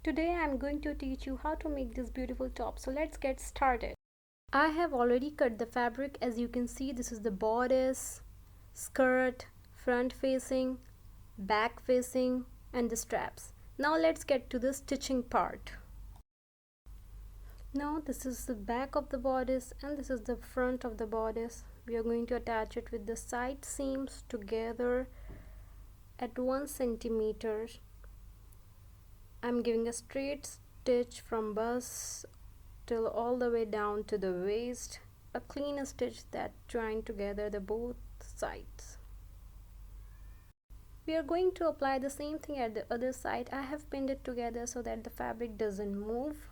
Today I'm going to teach you how to make this beautiful top. So let's get started. I have already cut the fabric. As you can see, this is the bodice, skirt, front facing, back facing, and the straps. Now let's get to the stitching part. Now this is the back of the bodice and this is the front of the bodice. We are going to attach it with the side seams together at 1 centimeter. I'm giving a straight stitch from bust till all the way down to the waist, a clean stitch that join together the both sides. We are going to apply the same thing at the other side. I have pinned it together so that the fabric doesn't move.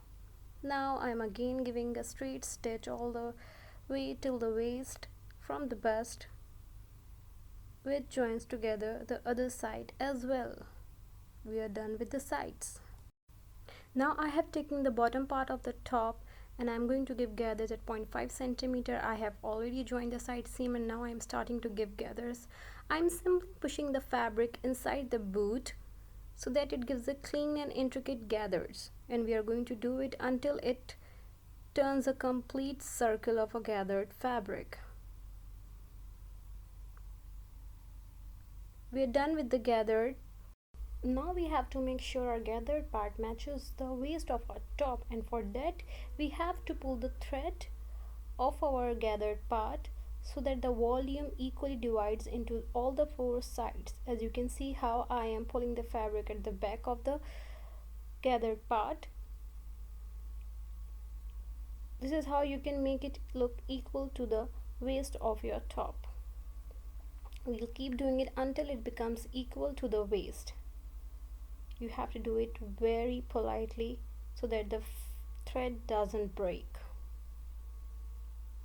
Now I'm again giving a straight stitch all the way till the waist from the bust, which joins together the other side as well. We are done with the sides. Now I have taken the bottom part of the top and I'm going to give gathers at 0.5 centimeter. I have already joined the side seam and now I'm starting to give gathers. I'm simply pushing the fabric inside the boot so that it gives a clean and intricate gathers, and we are going to do it until it turns a complete circle of a gathered fabric. We are done with the gathered. Now we have to make sure our gathered part matches the waist of our top, and for that we have to pull the thread of our gathered part so that the volume equally divides into all the 4 sides. As you can see how I am pulling the fabric at the back of the gathered part. This is how you can make it look equal to the waist of your top. We'll keep doing it until it becomes equal to the waist. You have to do it very politely so that the thread doesn't break.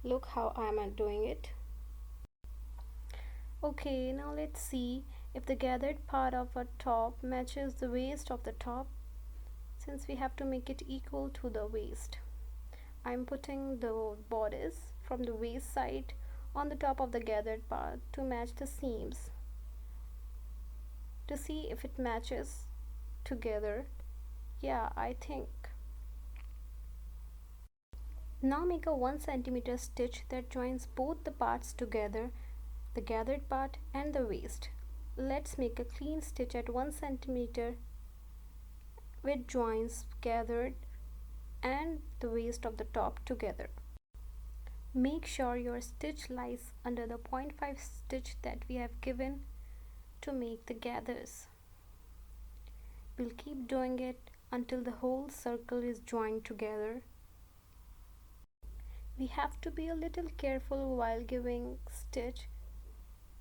Look how I'm doing it. Okay, now let's see if the gathered part of our top matches the waist of the top, since we have to make it equal to the waist. I'm putting the bodice from the waist side on the top of the gathered part to match the seams, to see if it matches together. Yeah, I think. Now make a 1 centimeter stitch that joins both the parts together, the gathered part and the waist. Let's make a clean stitch at 1 centimeter which joins gathered and the waist of the top together. Make sure your stitch lies under the 0.5 stitch that we have given to make the gathers. We'll keep doing it until the whole circle is joined together. We have to be a little careful while giving stitch,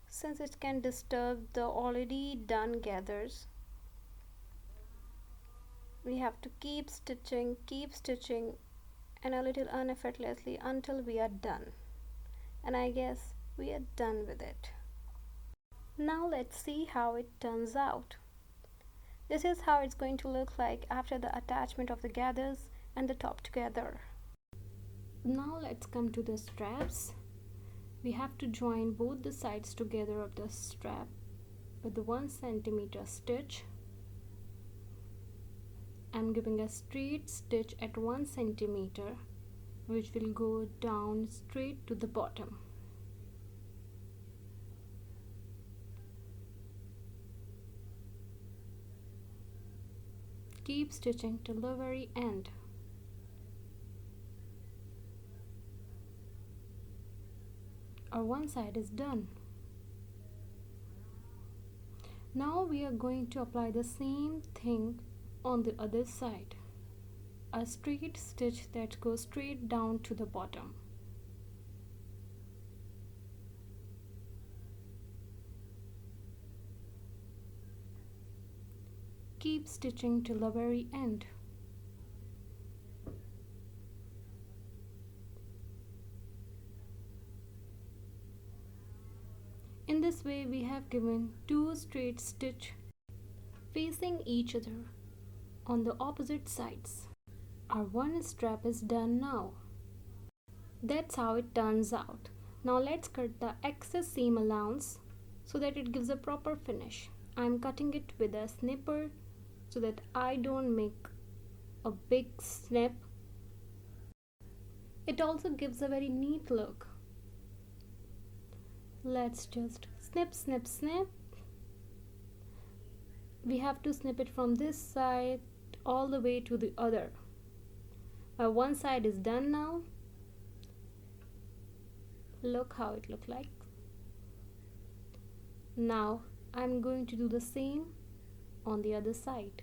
since it can disturb the already done gathers. We have to keep stitching and a little uneffortlessly until we are done. And I guess we are done with it. Now let's see how it turns out. This is how it's going to look like after the attachment of the gathers and the top together. Now let's come to the straps. We have to join both the sides together of the strap with the 1 centimeter stitch. I'm giving a straight stitch at 1 centimeter, which will go down straight to the bottom. Keep stitching till the very end. Our one side is done. Now we are going to apply the same thing on the other side. A straight stitch that goes straight down to the bottom. Keep stitching till the very end. In this way we have given 2 straight stitch facing each other on the opposite sides. Our one strap is done now. That's how it turns out. Now let's cut the excess seam allowance so that it gives a proper finish. I'm cutting it with a snipper so that I don't make a big snip. It also gives a very neat look. Let's just snip, snip, snip. We have to snip it from this side all the way to the other. One side is done now. Look how it looks like. Now I'm going to do the same on the other side.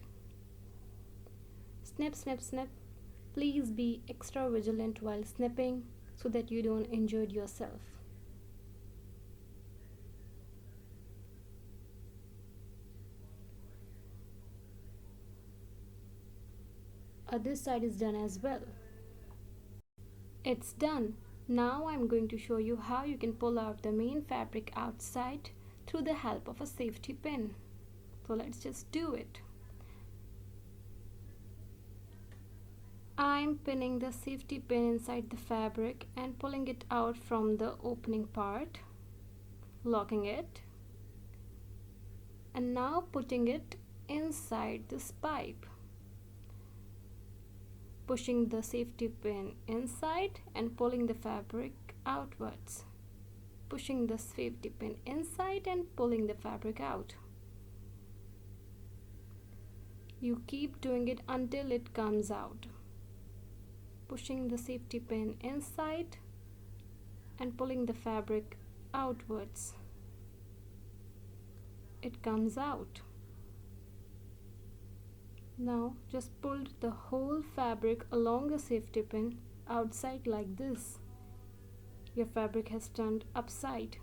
Snip, snip, snip. Please be extra vigilant while snipping so that you don't injure yourself. Other side is done as well. It's done. Now I'm going to show you how you can pull out the main fabric outside through the help of a safety pin. So let's just do it. I'm pinning the safety pin inside the fabric and pulling it out from the opening part, locking it, and now putting it inside this pipe. Pushing the safety pin inside and pulling the fabric outwards. Pushing the safety pin inside and pulling the fabric out. You keep doing it until it comes out. Pushing the safety pin inside and pulling the fabric outwards. It comes out. Now just pull the whole fabric along the safety pin outside like this. Your fabric has turned upside.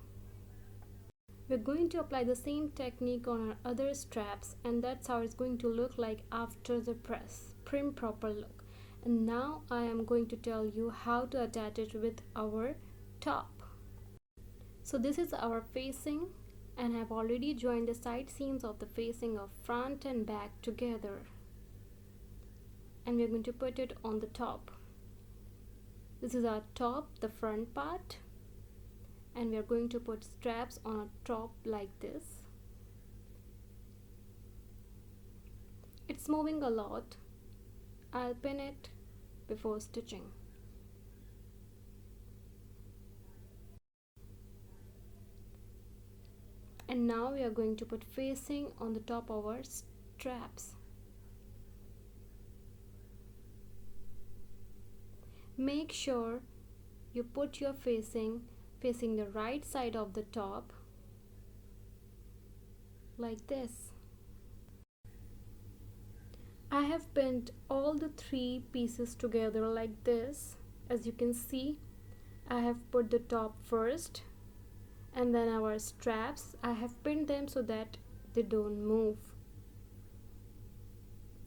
We're going to apply the same technique on our other straps, and that's how it's going to look like after the press. Prim proper look. And now I am going to tell you how to attach it with our top. So this is our facing, and I've already joined the side seams of the facing of front and back together. And we're going to put it on the top. This is our top, the front part, and we're going to put straps on our top like this. It's moving a lot. I'll pin it before stitching. And now we are going to put facing on the top of our straps. Make sure you put your facing the right side of the top like this. I have pinned all the 3 pieces together like this. As you can see, I have put the top first, and then our straps, I have pinned them so that they don't move.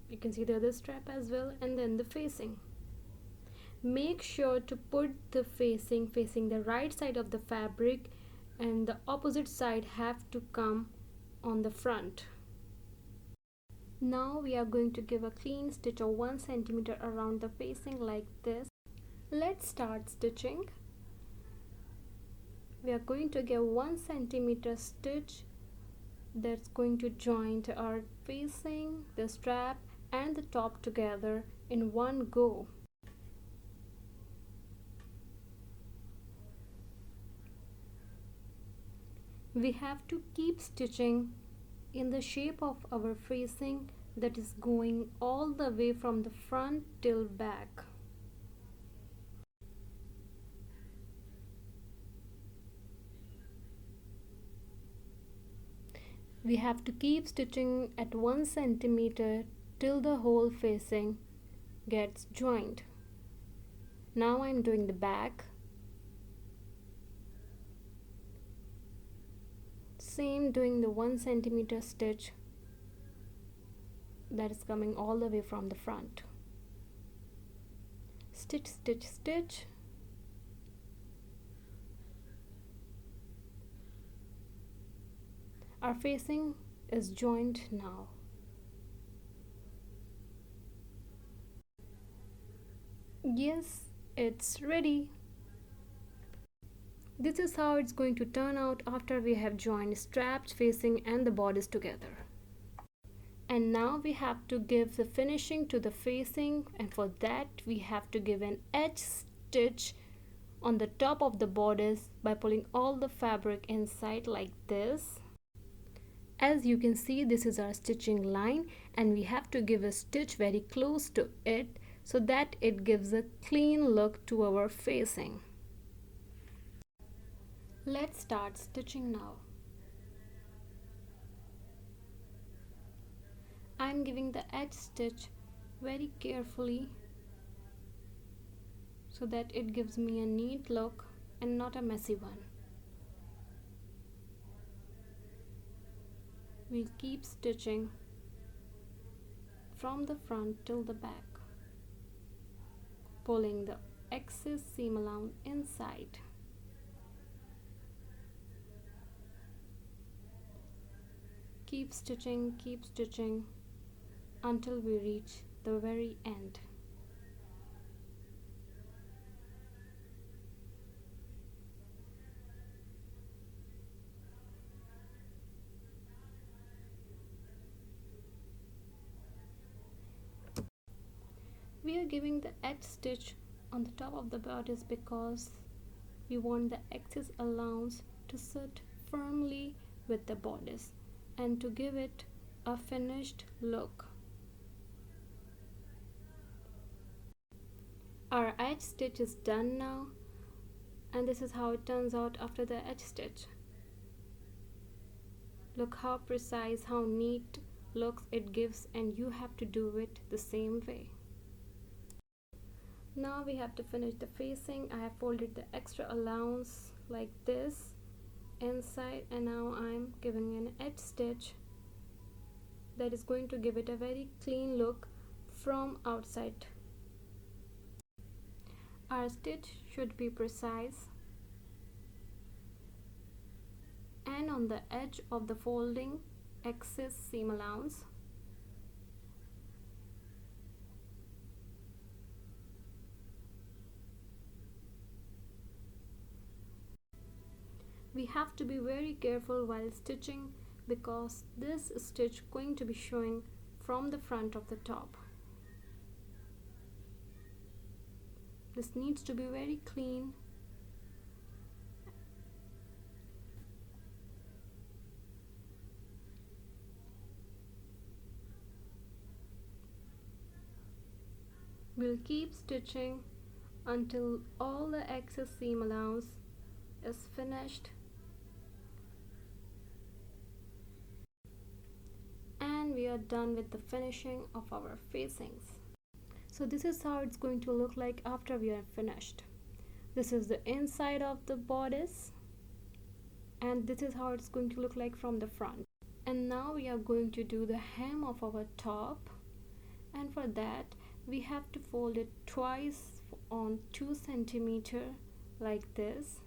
You can see the other strap as well, and then the facing. Make sure to put the facing the right side of the fabric, and the opposite side have to come on the front. Now we are going to give a clean stitch of 1 centimeter around the facing like this. Let's start stitching. We are going to give 1 centimeter stitch that's going to join our facing, the strap and the top together in one go. We have to keep stitching in the shape of our facing, that is going all the way from the front till back. We have to keep stitching at 1 centimeter till the whole facing gets joined. Now I'm doing the back. Same, doing the 1 centimeter stitch that is coming all the way from the front. Stitch, stitch, stitch. Our facing is joined now. Yes, it's ready. This is how it's going to turn out after we have joined straps, facing and the bodice together. And now we have to give the finishing to the facing, and for that we have to give an edge stitch on the top of the bodice by pulling all the fabric inside like this. As you can see, this is our stitching line, and we have to give a stitch very close to it so that it gives a clean look to our facing. Let's start stitching now. I'm giving the edge stitch very carefully so that it gives me a neat look and not a messy one. We'll keep stitching from the front till the back, pulling the excess seam allowance inside. Keep stitching until we reach the very end. We are giving the edge stitch on the top of the bodice because we want the excess allowance to sit firmly with the bodice and to give it a finished look. Our edge stitch is done now, and this is how it turns out after the edge stitch. Look how precise, how neat looks it gives, and you have to do it the same way. Now we have to finish the facing. I have folded the extra allowance like this inside, and now I'm giving an edge stitch that is going to give it a very clean look from outside. Our stitch should be precise, and on the edge of the folding excess seam allowance. We have to be very careful while stitching because this stitch going to be showing from the front of the top. This needs to be very clean. We'll keep stitching until all the excess seam allowance is finished, and we are done with the finishing of our facings. So this is how it's going to look like after we are finished. This is the inside of the bodice, and this is how it's going to look like from the front. And now we are going to do the hem of our top, and for that we have to fold it twice on 2 centimeter like this,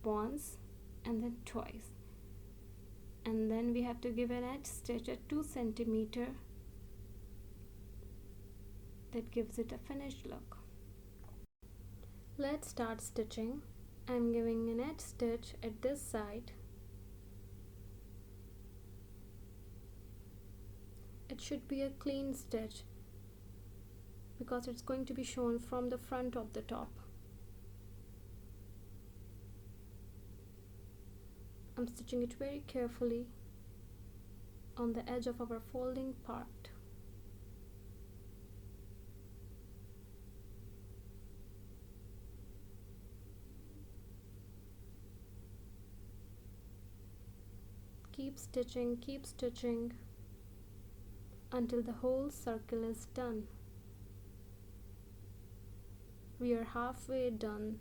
once and then twice, and then we have to give an edge stitch at 2 centimeter that gives it a finished look. Let's start stitching. I'm giving an edge stitch at this side. It should be a clean stitch because it's going to be shown from the front of the top. I'm stitching it very carefully on the edge of our folding part. Keep stitching until the whole circle is done. We are halfway done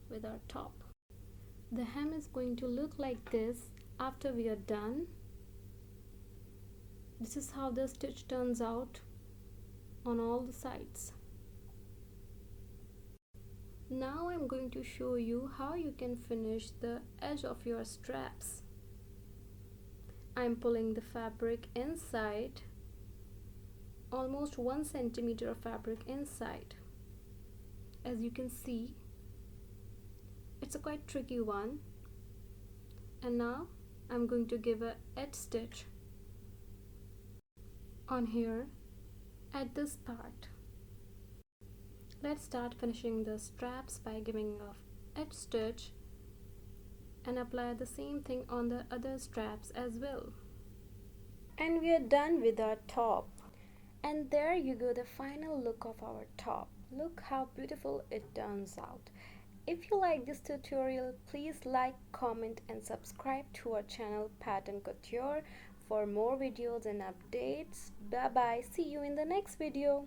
with our top. The hem is going to look like this after we are done. This is how the stitch turns out on all the sides. Now I'm going to show you how you can finish the edge of your straps. I'm pulling the fabric inside, almost 1 centimeter of fabric inside. As you can see, it's a quite tricky one. And now I'm going to give a edge stitch. on here at this part. Let's start finishing the straps by giving a edge stitch and apply the same thing on the other straps as well. And we are done with our top. And there you go, the final look of our top. Look how beautiful it turns out. If you like this tutorial, please like, comment and subscribe to our channel Pattern Couture for more videos and updates. Bye bye. See you in the next video.